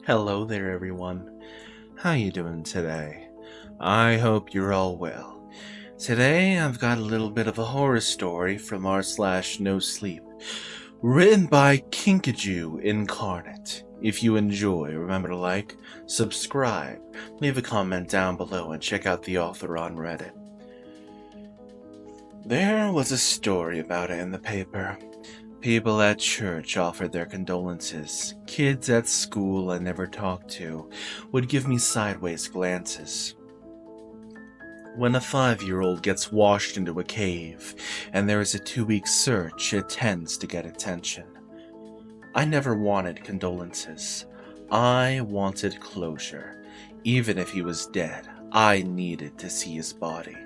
Hello there, everyone. How you doing today? I hope you're all well. Today, I've got a little bit of a horror story from r/no sleep, written by Kinkajou Incarnate. If you enjoy, remember to like, subscribe, leave a comment down below, and check out the author on Reddit. There was a story about it in the paper. People at church offered their condolences. Kids at school I never talked to would give me sideways glances. When a 5-year-old gets washed into a cave and there is a 2-week search, it tends to get attention. I never wanted condolences. I wanted closure. Even if he was dead, I needed to see his body.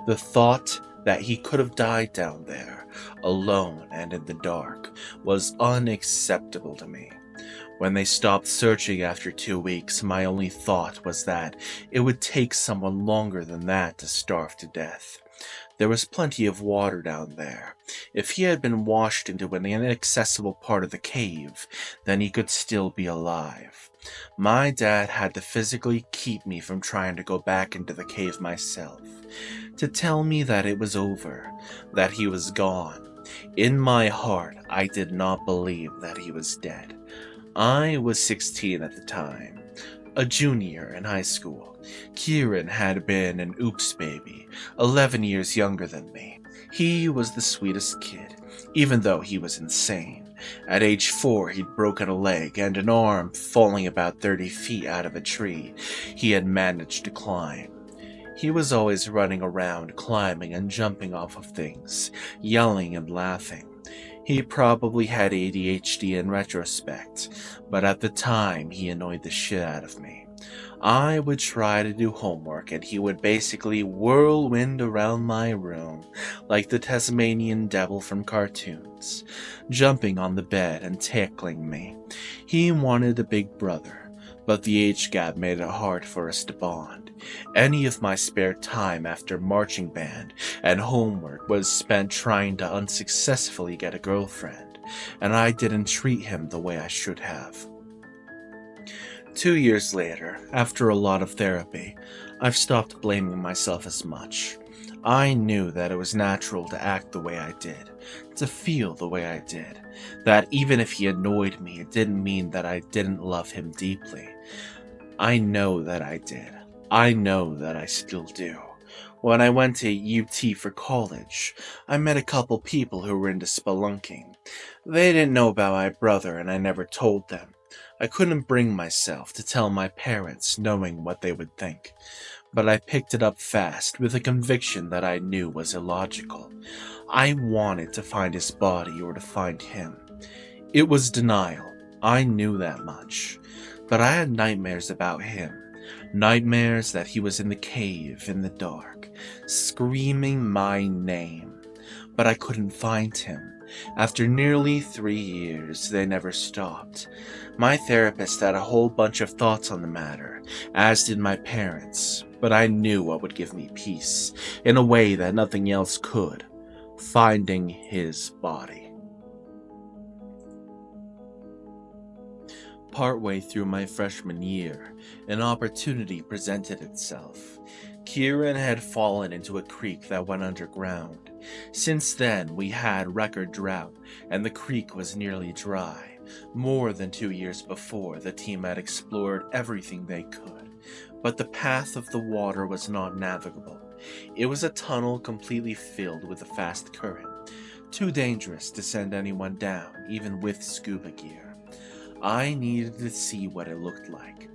The thought that he could have died down there, alone and in the dark, was unacceptable to me. When they stopped searching after 2 weeks, my only thought was that it would take someone longer than that to starve to death. There was plenty of water down there. If he had been washed into an inaccessible part of the cave, then he could still be alive. My dad had to physically keep me from trying to go back into the cave myself, to tell me that it was over, that he was gone. In my heart, I did not believe that he was dead. I was 16 at the time, a junior in high school. Kieran had been an oops baby, 11 years younger than me. He was the sweetest kid, even though he was insane. At age 4, he'd broken a leg and an arm falling about 30 feet out of a tree he had managed to climb. He was always running around, climbing and jumping off of things, yelling and laughing. He probably had ADHD in retrospect, but at the time he annoyed the shit out of me. I would try to do homework and he would basically whirlwind around my room like the Tasmanian devil from cartoons, jumping on the bed and tickling me. He wanted a big brother, but the age gap made it hard for us to bond. Any of my spare time after marching band and homework was spent trying to unsuccessfully get a girlfriend, and I didn't treat him the way I should have. 2 years later, after a lot of therapy, I've stopped blaming myself as much. I knew that it was natural to act the way I did, to feel the way I did, that even if he annoyed me, it didn't mean that I didn't love him deeply. I know that I did. I know that I still do. When I went to UT for college, I met a couple people who were into spelunking. They didn't know about my brother and I never told them. I couldn't bring myself to tell my parents, knowing what they would think. But I picked it up fast with a conviction that I knew was illogical. I wanted to find his body or to find him. It was denial. I knew that much. But I had nightmares about him. Nightmares that he was in the cave in the dark, screaming my name. But I couldn't find him. After nearly 3 years, they never stopped. My therapist had a whole bunch of thoughts on the matter, as did my parents, but I knew what would give me peace, in a way that nothing else could: finding his body. Partway through my freshman year, an opportunity presented itself. Kieran had fallen into a creek that went underground. Since then, we had record drought, and the creek was nearly dry. More than 2 years before, the team had explored everything they could, but the path of the water was not navigable. It was a tunnel completely filled with a fast current, too dangerous to send anyone down, even with scuba gear. I needed to see what it looked like.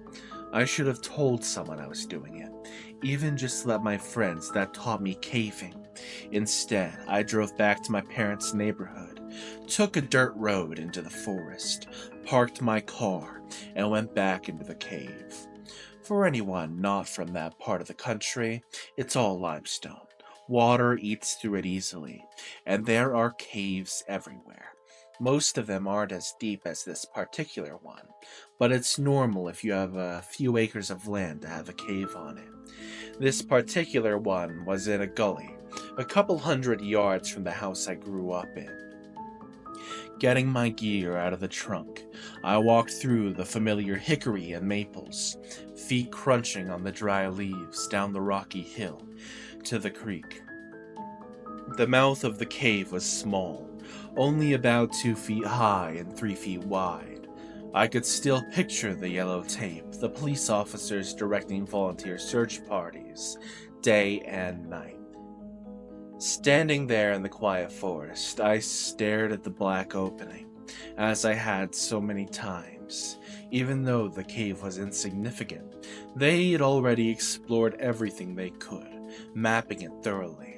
I should have told someone I was doing it, even just let my friends that taught me caving. Instead, I drove back to my parents' neighborhood, took a dirt road into the forest, parked my car, and went back into the cave. For anyone not from that part of the country, it's all limestone. Water eats through it easily, and there are caves everywhere. Most of them aren't as deep as this particular one, but it's normal if you have a few acres of land to have a cave on it. This particular one was in a gully, a couple 100 yards from the house I grew up in. Getting my gear out of the trunk, I walked through the familiar hickory and maples, feet crunching on the dry leaves down the rocky hill to the creek. The mouth of the cave was small, only about 2 feet high and 3 feet wide. I could still picture the yellow tape, the police officers directing volunteer search parties, day and night. Standing there in the quiet forest, I stared at the black opening, as I had so many times. Even though the cave was insignificant, they had already explored everything they could, mapping it thoroughly.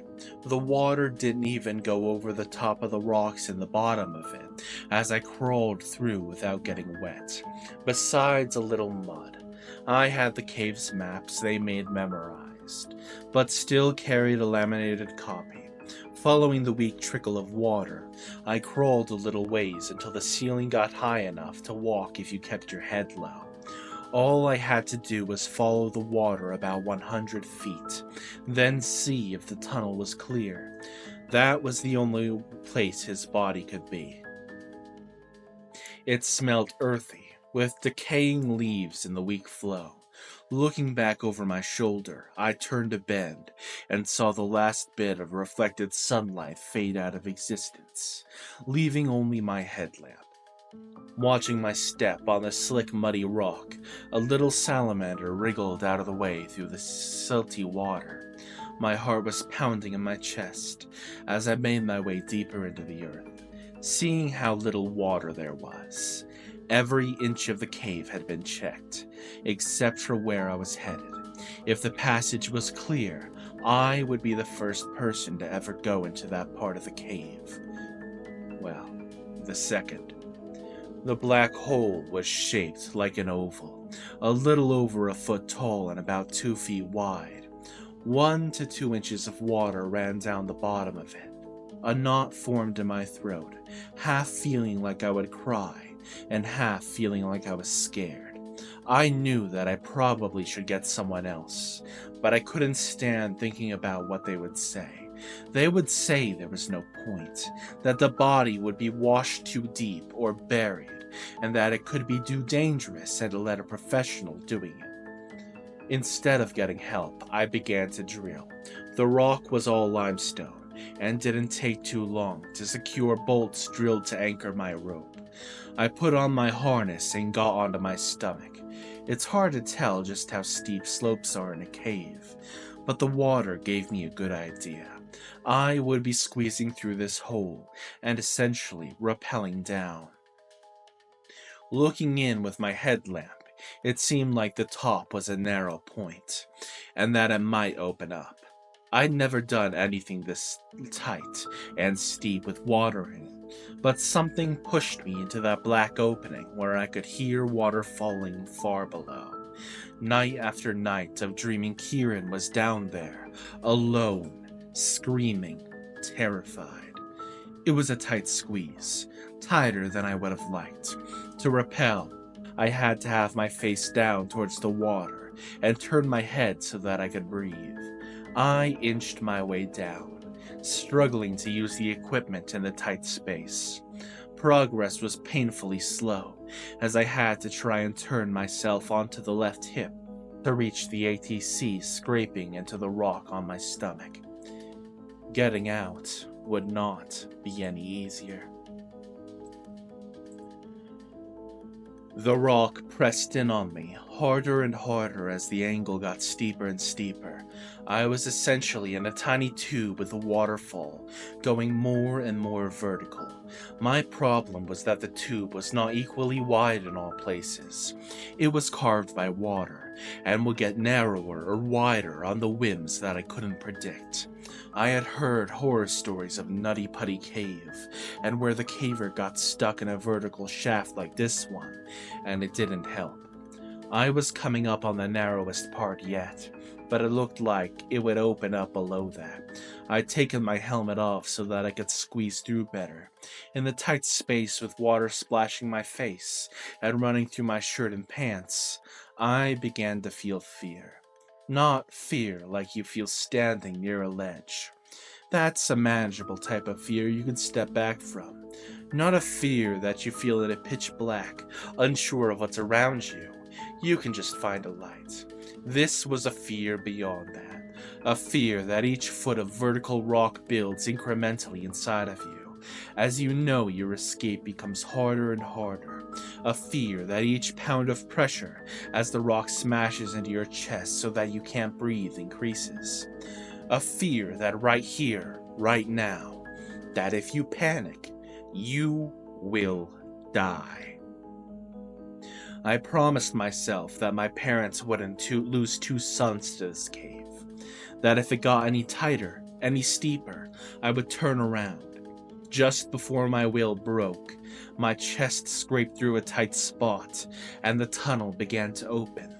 The water didn't even go over the top of the rocks in the bottom of it, as I crawled through without getting wet. Besides a little mud, I had the cave's maps they made memorized, but still carried a laminated copy. Following the weak trickle of water, I crawled a little ways until the ceiling got high enough to walk if you kept your head low. All I had to do was follow the water about 100 feet, then see if the tunnel was clear. That was the only place his body could be. It smelled earthy, with decaying leaves in the weak flow. Looking back over my shoulder, I turned a bend and saw the last bit of reflected sunlight fade out of existence, leaving only my headlamp. Watching my step on the slick, muddy rock, a little salamander wriggled out of the way through the silty water. My heart was pounding in my chest as I made my way deeper into the earth, seeing how little water there was. Every inch of the cave had been checked, except for where I was headed. If the passage was clear, I would be the first person to ever go into that part of the cave. Well, the second. The black hole was shaped like an oval, a little over a foot tall and about 2 feet wide. 1 to 2 inches of water ran down the bottom of it. A knot formed in my throat, half feeling like I would cry, and half feeling like I was scared. I knew that I probably should get someone else, but I couldn't stand thinking about what they would say. They would say there was no point, that the body would be washed too deep or buried, and that it could be too dangerous and to let a professional doing it. Instead of getting help, I began to drill. The rock was all limestone, and didn't take too long to secure bolts drilled to anchor my rope. I put on my harness and got onto my stomach. It's hard to tell just how steep slopes are in a cave, but the water gave me a good idea. I would be squeezing through this hole and essentially rappelling down. Looking in with my headlamp, it seemed like the top was a narrow point, and that it might open up. I'd never done anything this tight and steep with water in it, but something pushed me into that black opening where I could hear water falling far below. Night after night of dreaming Kieran was down there, alone, screaming, terrified. It was a tight squeeze, tighter than I would have liked. To rappel, I had to have my face down towards the water and turn my head so that I could breathe. I inched my way down, struggling to use the equipment in the tight space. Progress was painfully slow, as I had to try and turn myself onto the left hip to reach the ATC scraping into the rock on my stomach. Getting out would not be any easier. The rock pressed in on me, harder and harder as the angle got steeper and steeper. I was essentially in a tiny tube with a waterfall, going more and more vertical. My problem was that the tube was not equally wide in all places. It was carved by water, and would get narrower or wider on the whims that I couldn't predict. I had heard horror stories of Nutty Putty Cave, and where the caver got stuck in a vertical shaft like this one, and it didn't help. I was coming up on the narrowest part yet, but it looked like it would open up below that. I'd taken my helmet off so that I could squeeze through better. In the tight space with water splashing my face and running through my shirt and pants, I began to feel fear. Not fear like you feel standing near a ledge. That's a manageable type of fear you can step back from. Not a fear that you feel in a pitch black, unsure of what's around you. You can just find a light. This was a fear beyond that. A fear that each foot of vertical rock builds incrementally inside of you. As you know, your escape becomes harder and harder. A fear that each pound of pressure as the rock smashes into your chest so that you can't breathe increases. A fear that right here, right now, that if you panic, you will die. I promised myself that my parents wouldn't lose 2 sons to this cave. That if it got any tighter, any steeper, I would turn around. Just before my will broke, my chest scraped through a tight spot, and the tunnel began to open.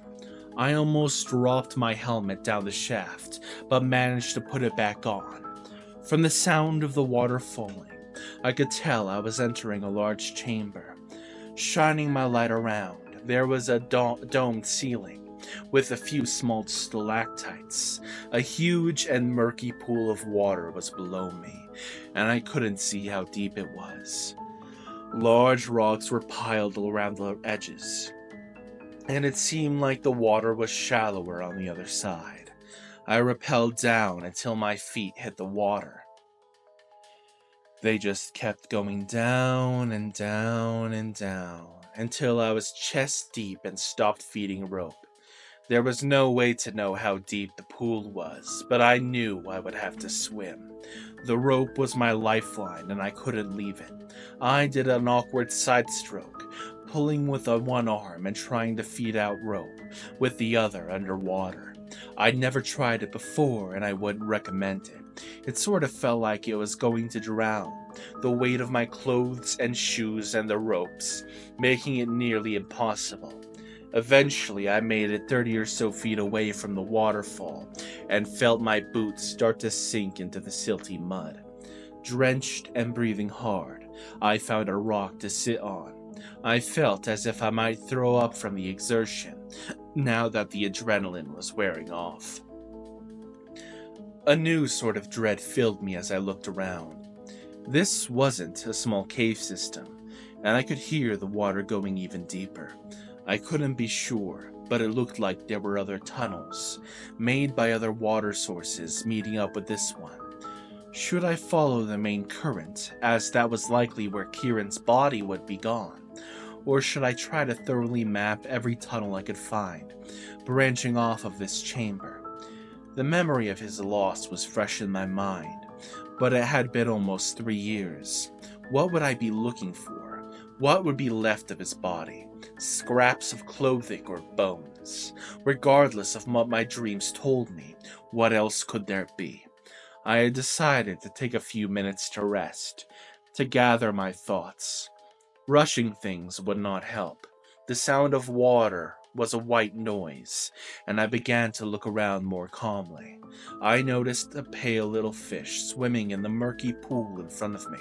I almost dropped my helmet down the shaft, but managed to put it back on. From the sound of the water falling, I could tell I was entering a large chamber. Shining my light around, there was a domed ceiling, with a few small stalactites. A huge and murky pool of water was below me, and I couldn't see how deep it was. Large rocks were piled around the edges, and it seemed like the water was shallower on the other side. I rappelled down until my feet hit the water. They just kept going down and down and down until I was chest deep and stopped feeding rope. There was no way to know how deep the pool was, but I knew I would have to swim. The rope was my lifeline and I couldn't leave it. I did an awkward side stroke, pulling with one arm and trying to feed out rope with the other underwater. I'd never tried it before and I wouldn't recommend it. It sort of felt like it was going to drown, the weight of my clothes and shoes and the ropes, making it nearly impossible. Eventually, I made it 30 or so feet away from the waterfall and felt my boots start to sink into the silty mud. Drenched and breathing hard, I found a rock to sit on. I felt as if I might throw up from the exertion, now that the adrenaline was wearing off. A new sort of dread filled me as I looked around. This wasn't a small cave system, and I could hear the water going even deeper. I couldn't be sure, but it looked like there were other tunnels, made by other water sources meeting up with this one. Should I follow the main current, as that was likely where Kieran's body would be gone? Or should I try to thoroughly map every tunnel I could find, branching off of this chamber? The memory of his loss was fresh in my mind, but it had been almost 3 years. What would I be looking for? What would be left of his body? Scraps of clothing or bones? Regardless of what my dreams told me, what else could there be? I had decided to take a few minutes to rest, to gather my thoughts. Rushing things would not help. The sound of water was a white noise, and I began to look around more calmly. I noticed a pale little fish swimming in the murky pool in front of me.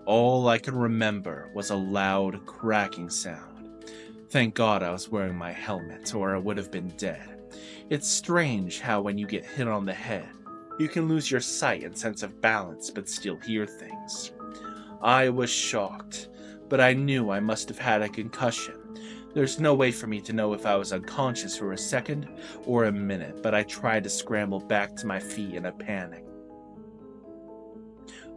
All I could remember was a loud, cracking sound. Thank God I was wearing my helmet, or I would have been dead. It's strange how when you get hit on the head, you can lose your sight and sense of balance but still hear things. I was shocked, but I knew I must have had a concussion. There's no way for me to know if I was unconscious for a second or a minute, but I tried to scramble back to my feet in a panic.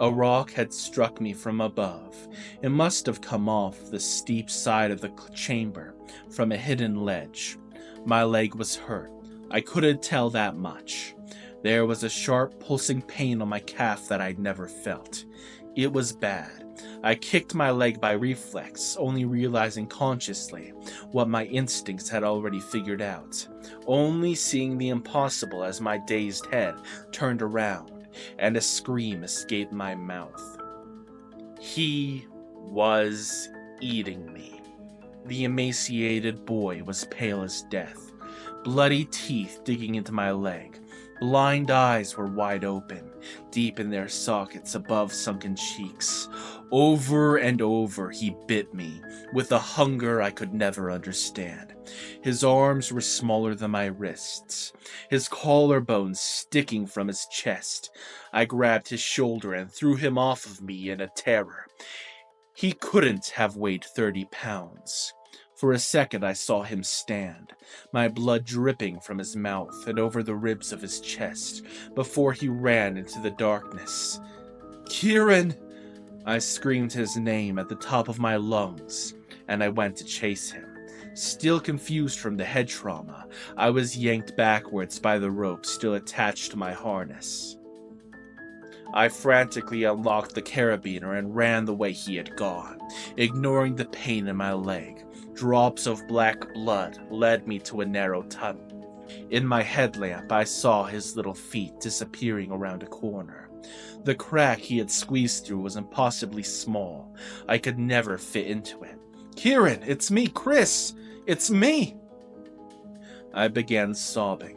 A rock had struck me from above. It must have come off the steep side of the chamber from a hidden ledge. My leg was hurt. I couldn't tell that much. There was a sharp pulsing pain on my calf that I'd never felt. It was bad. I kicked my leg by reflex, only realizing consciously what my instincts had already figured out, only seeing the impossible as my dazed head turned around and a scream escaped my mouth. He was eating me. The emaciated boy was pale as death, bloody teeth digging into my leg. Blind eyes were wide open, deep in their sockets above sunken cheeks. Over and over he bit me, with a hunger I could never understand. His arms were smaller than my wrists, his collarbones sticking from his chest. I grabbed his shoulder and threw him off of me in a terror. He couldn't have weighed 30 pounds. For a second I saw him stand, my blood dripping from his mouth and over the ribs of his chest, before he ran into the darkness. "Kieran!" I screamed his name at the top of my lungs, and I went to chase him. Still confused from the head trauma, I was yanked backwards by the rope still attached to my harness. I frantically unlocked the carabiner and ran the way he had gone, ignoring the pain in my leg. Drops of black blood led me to a narrow tunnel. In my headlamp, I saw his little feet disappearing around a corner. The crack he had squeezed through was impossibly small. I could never fit into it. "Kieran, it's me, Chris! It's me!" I began sobbing.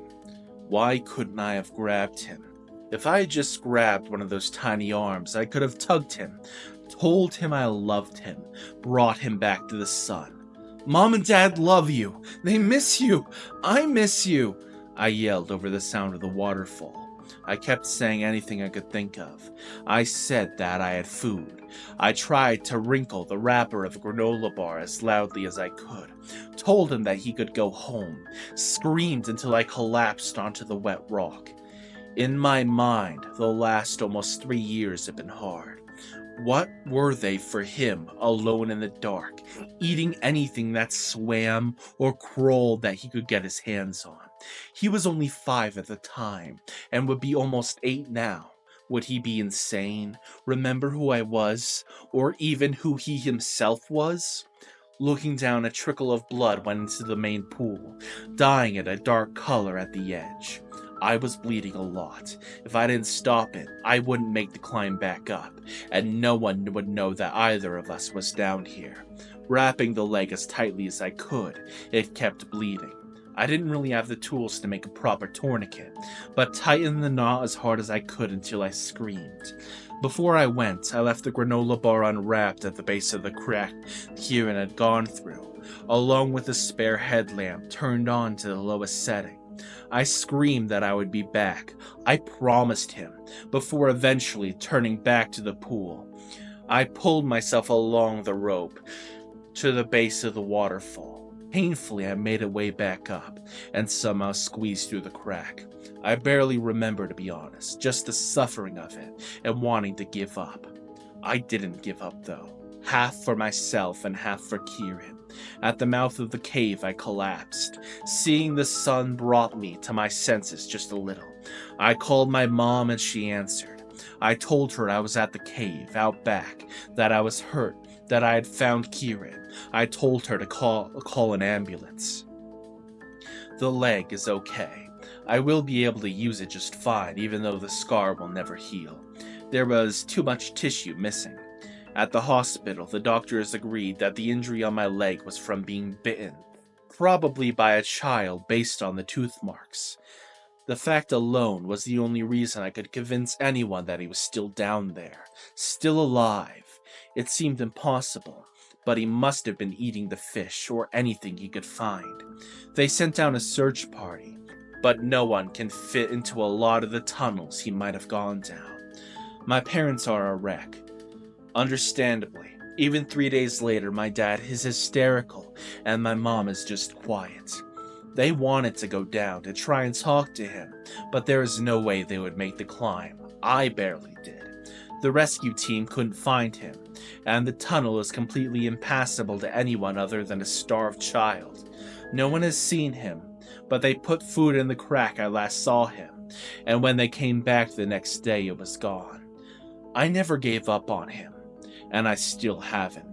Why couldn't I have grabbed him? If I had just grabbed one of those tiny arms, I could have tugged him, told him I loved him, brought him back to the sun. "Mom and Dad love you. They miss you. I miss you," I yelled over the sound of the waterfall. I kept saying anything I could think of. I said that I had food. I tried to wrinkle the wrapper of a granola bar as loudly as I could. Told him that he could go home. Screamed until I collapsed onto the wet rock. In my mind, the last almost 3 years had been hard. What were they for him, alone in the dark, eating anything that swam or crawled that he could get his hands on? He was only 5 at the time, and would be almost 8 now. Would he be insane, remember who I was, or even who he himself was? Looking down, a trickle of blood went into the main pool, dyeing it a dark color at the edge. I was bleeding a lot. If I didn't stop it, I wouldn't make the climb back up, and no one would know that either of us was down here. Wrapping the leg as tightly as I could, it kept bleeding. I didn't really have the tools to make a proper tourniquet, but tightened the knot as hard as I could until I screamed. Before I went, I left the granola bar unwrapped at the base of the crack Kieran had gone through, along with the spare headlamp turned on to the lowest setting. I screamed that I would be back. I promised him, before eventually turning back to the pool. I pulled myself along the rope to the base of the waterfall. Painfully, I made a way back up, and somehow squeezed through the crack. I barely remember, to be honest, just the suffering of it, and wanting to give up. I didn't give up, though. Half for myself and half for Kieran. At the mouth of the cave, I collapsed. Seeing the sun brought me to my senses just a little. I called my mom and she answered. I told her I was at the cave, out back, that I was hurt, that I had found Kieran. I told her to call an ambulance. The leg is okay. I will be able to use it just fine, even though the scar will never heal. There was too much tissue missing. At the hospital, the doctors agreed that the injury on my leg was from being bitten, probably by a child based on the tooth marks. The fact alone was the only reason I could convince anyone that he was still down there, still alive. It seemed impossible, but he must have been eating the fish or anything he could find. They sent down a search party, but no one can fit into a lot of the tunnels he might have gone down. My parents are a wreck. Understandably, even 3 days later, my dad is hysterical, and my mom is just quiet. They wanted to go down to try and talk to him, but there is no way they would make the climb. I barely did. The rescue team couldn't find him, and the tunnel is completely impassable to anyone other than a starved child. No one has seen him, but they put food in the crack I last saw him, and when they came back the next day, it was gone. I never gave up on him, and I still haven't.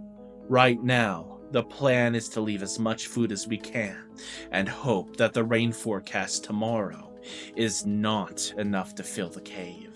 Right now, the plan is to leave as much food as we can, and hope that the rain forecast tomorrow is not enough to fill the cave.